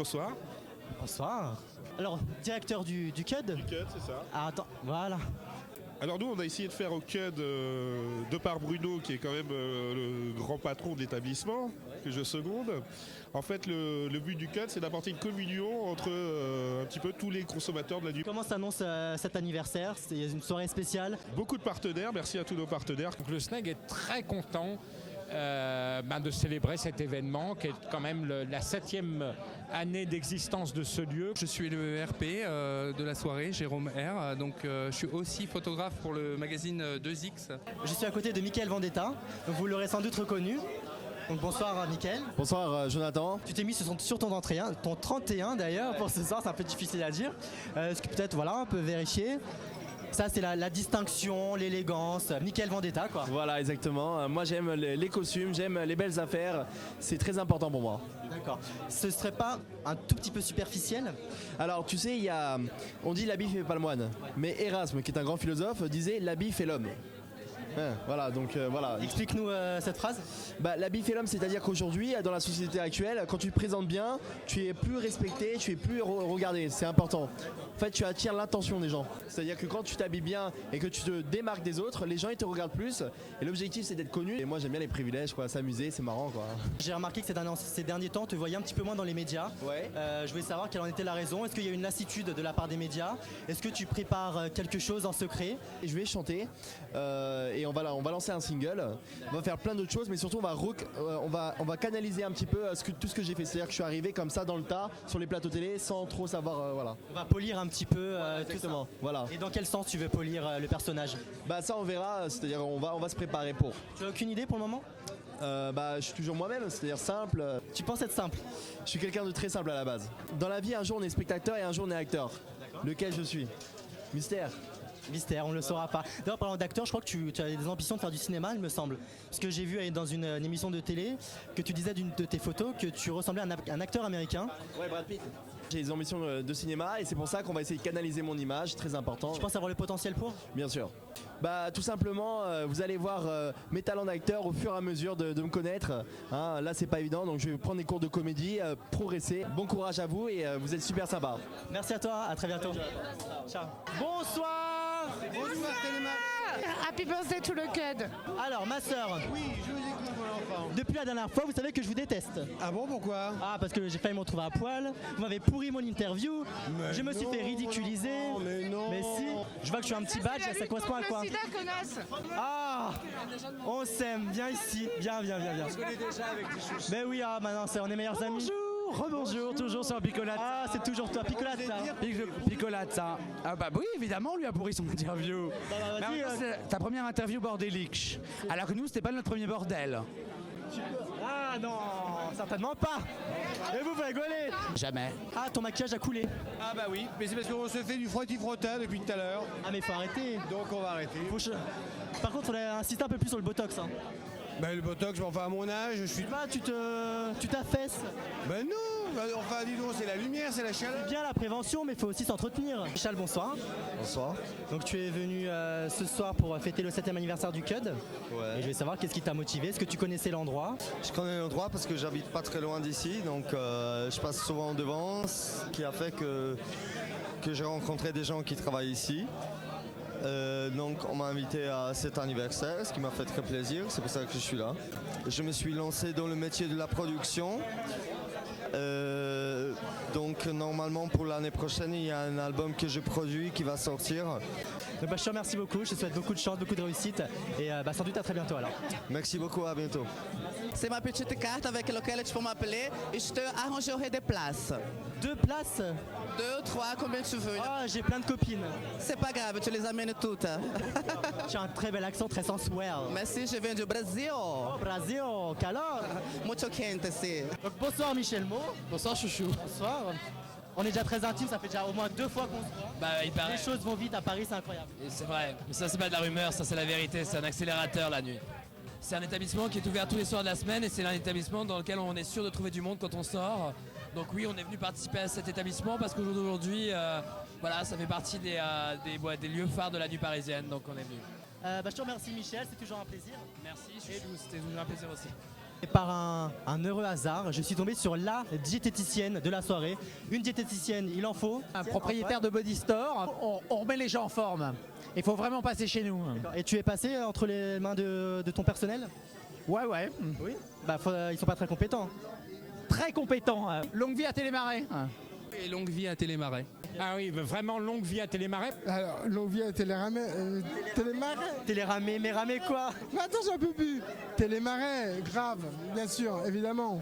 bonsoir. Bonsoir. Alors, directeur du CUD. Du CUD, c'est ça. Ah, attends, voilà. Alors nous, on a essayé de faire au CUD, de par Bruno, qui est quand même le grand patron de l'établissement, que je seconde. En fait, le but du CUD, c'est d'apporter une communion entre un petit peu tous les consommateurs de la nuit. Comment s'annonce cet anniversaire? C'est une soirée spéciale. Beaucoup de partenaires, merci à tous nos partenaires. Donc le SNEG est très content de célébrer cet événement qui est quand même la 7e année d'existence de ce lieu. Je suis le RP de la soirée, Jérôme R. Donc je suis aussi photographe pour le magazine 2X. Je suis à côté de Mickaël Vendetta, donc vous l'aurez sans doute reconnu. Donc bonsoir Mickaël. Bonsoir Jonathan. Tu t'es mis sur ton 31 d'ailleurs pour ce soir, c'est un peu difficile à dire. Est-ce que peut-être on peut vérifier? Ça c'est la distinction, l'élégance, Mickaël Vendetta quoi. Voilà exactement, moi j'aime les costumes, j'aime les belles affaires, c'est très important pour moi. D'accord. Ce serait pas un tout petit peu superficiel? Alors tu sais, on dit l'habit fait pas le moine, mais Erasme qui est un grand philosophe disait l'habit fait l'homme. Voilà, donc voilà. Explique-nous cette phrase. L'habit fait l'homme, c'est-à-dire qu'aujourd'hui, dans la société actuelle, quand tu te présentes bien, tu es plus respecté, tu es plus regardé, c'est important. En fait, tu attires l'attention des gens. C'est-à-dire que quand tu t'habilles bien et que tu te démarques des autres, les gens ils te regardent plus. Et l'objectif c'est d'être connu. Et moi j'aime bien les privilèges, quoi, s'amuser, c'est marrant quoi. J'ai remarqué que ces derniers temps, tu voyais un petit peu moins dans les médias. Ouais. Je voulais savoir quelle en était la raison. Est-ce qu'il y a une lassitude de la part des médias? Est-ce que tu prépares quelque chose en secret? Et je vais chanter et on va lancer un single. On va faire plein d'autres choses, mais surtout on va canaliser un petit peu tout ce que j'ai fait. C'est-à-dire que je suis arrivé comme ça dans le tas sur les plateaux télé sans trop savoir. Voilà. On va polir un petit peu exactement. tout ça. Voilà. Et dans quel sens tu veux polir le personnage? Ça on verra. C'est-à-dire on va se préparer pour. Tu as aucune idée pour le moment? Je suis toujours moi-même, c'est-à-dire simple. Tu penses être simple? Je suis quelqu'un de très simple à la base. Dans la vie, un jour on est spectateur et un jour on est acteur. Lequel je suis? Mystère. Mystère, on ne le saura pas. D'ailleurs, parlant d'acteur, je crois que tu as des ambitions de faire du cinéma, il me semble. Parce que j'ai vu dans une émission de télé que tu disais d'une de tes photos que tu ressemblais à un acteur américain. Ouais, Brad Pitt. J'ai des ambitions de cinéma et c'est pour ça qu'on va essayer de canaliser mon image, très important. Tu penses avoir le potentiel pour? Bien sûr. Tout simplement, vous allez voir mes talents d'acteur au fur et à mesure de me connaître. Là, c'est pas évident, donc je vais prendre des cours de comédie, progresser. Bon courage à vous et vous êtes super sympa. Merci à toi, à très bientôt. Ciao. Bonsoir. Bonsoir Téléma. Happy birthday to le CUD. Alors, ma soeur. Oui, je vous écoute mon enfant. Depuis la dernière fois, vous savez que je vous déteste. Ah bon, pourquoi? Ah, parce que j'ai failli me retrouver à poil. Vous m'avez pourri mon interview. Je me suis fait ridiculiser. Mais non. Mais si. Je vois que je suis un petit badge, ça correspond à quoi? Ah, on s'aime. Viens ici. Viens. On se connaît déjà avec tes chouchous. Mais oui, maintenant on est meilleurs amis. Rebonjour, toujours sur Picolata. Ah, c'est toujours toi, Picolata. Picolata. Ah bah oui, évidemment, on lui a pourri son interview. Mais en même temps, c'est ta première interview bordélique. Alors que nous, c'était pas notre premier bordel. Ah non, certainement pas. Et vous rigolez? Jamais. Ah, ton maquillage a coulé. Ah bah oui, mais c'est parce qu'on se fait du frotti-frottin depuis tout à l'heure. Ah mais faut arrêter. Donc on va arrêter. Par contre, on a insisté un peu plus sur le botox. Le botox, enfin à mon âge, je suis... Tu t'affaisses. Ben non, enfin dis donc, c'est la lumière, c'est la chaleur. C'est bien la prévention, mais il faut aussi s'entretenir. Michel, bonsoir. Bonsoir. Donc tu es venu ce soir pour fêter le 7e anniversaire du CUD. Ouais. Et je vais savoir qu'est-ce qui t'a motivé. Est-ce que tu connaissais l'endroit? Je connais l'endroit parce que j'habite pas très loin d'ici, donc je passe souvent devant, ce qui a fait que j'ai rencontré des gens qui travaillent ici. Donc on m'a invité à cet anniversaire, ce qui m'a fait très plaisir, c'est pour ça que je suis là. Je me suis lancé dans le métier de la production. Donc normalement pour l'année prochaine, il y a un album que je produis qui va sortir. Donc, je te remercie beaucoup, je te souhaite beaucoup de chance, beaucoup de réussite et sans doute à très bientôt alors. Merci beaucoup, à bientôt. C'est ma petite carte avec laquelle tu peux m'appeler et je te arrangerai des places. 2 places? 2 ou 3, combien tu veux. Ah, j'ai plein de copines. C'est pas grave, tu les amènes toutes. Tu as un très bel accent, très sensuel. Merci, je viens du Brésil. Oh, Brasil, calor. Muito quente, c'est. Donc bonsoir Michel Mo. Bonsoir, chouchou. Bonsoir. On est déjà très intime, ça fait déjà au moins 2 fois qu'on se voit. Il paraît. Les choses vont vite à Paris, c'est incroyable. C'est vrai. Mais ça, c'est pas de la rumeur, ça, c'est la vérité. C'est un accélérateur la nuit. C'est un établissement qui est ouvert tous les soirs de la semaine et c'est un établissement dans lequel on est sûr de trouver du monde quand on sort. Donc oui, on est venu participer à cet établissement parce qu'au jour d'aujourd'hui, ça fait partie des lieux phares de la nuit parisienne, donc on est venu. Je te remercie Michel, c'est toujours un plaisir. Merci, chouchou, c'était toujours un plaisir aussi. Et par un heureux hasard, je suis tombé sur la diététicienne de la soirée. Une diététicienne, il en faut. Un propriétaire de body store, on remet les gens en forme. Il faut vraiment passer chez nous. Et tu es passé entre les mains de ton personnel? Ouais. Oui. Bah, ils sont pas très compétents. Très compétent. Longue vie à Télémarais. Et longue vie à Télémarais. Ah oui, vraiment longue vie à Télémarais. Alors, longue vie à Télémarais. Téléramé, mais ramé quoi? Mais attends, j'en peux plus. Télémarais, grave, bien sûr, évidemment.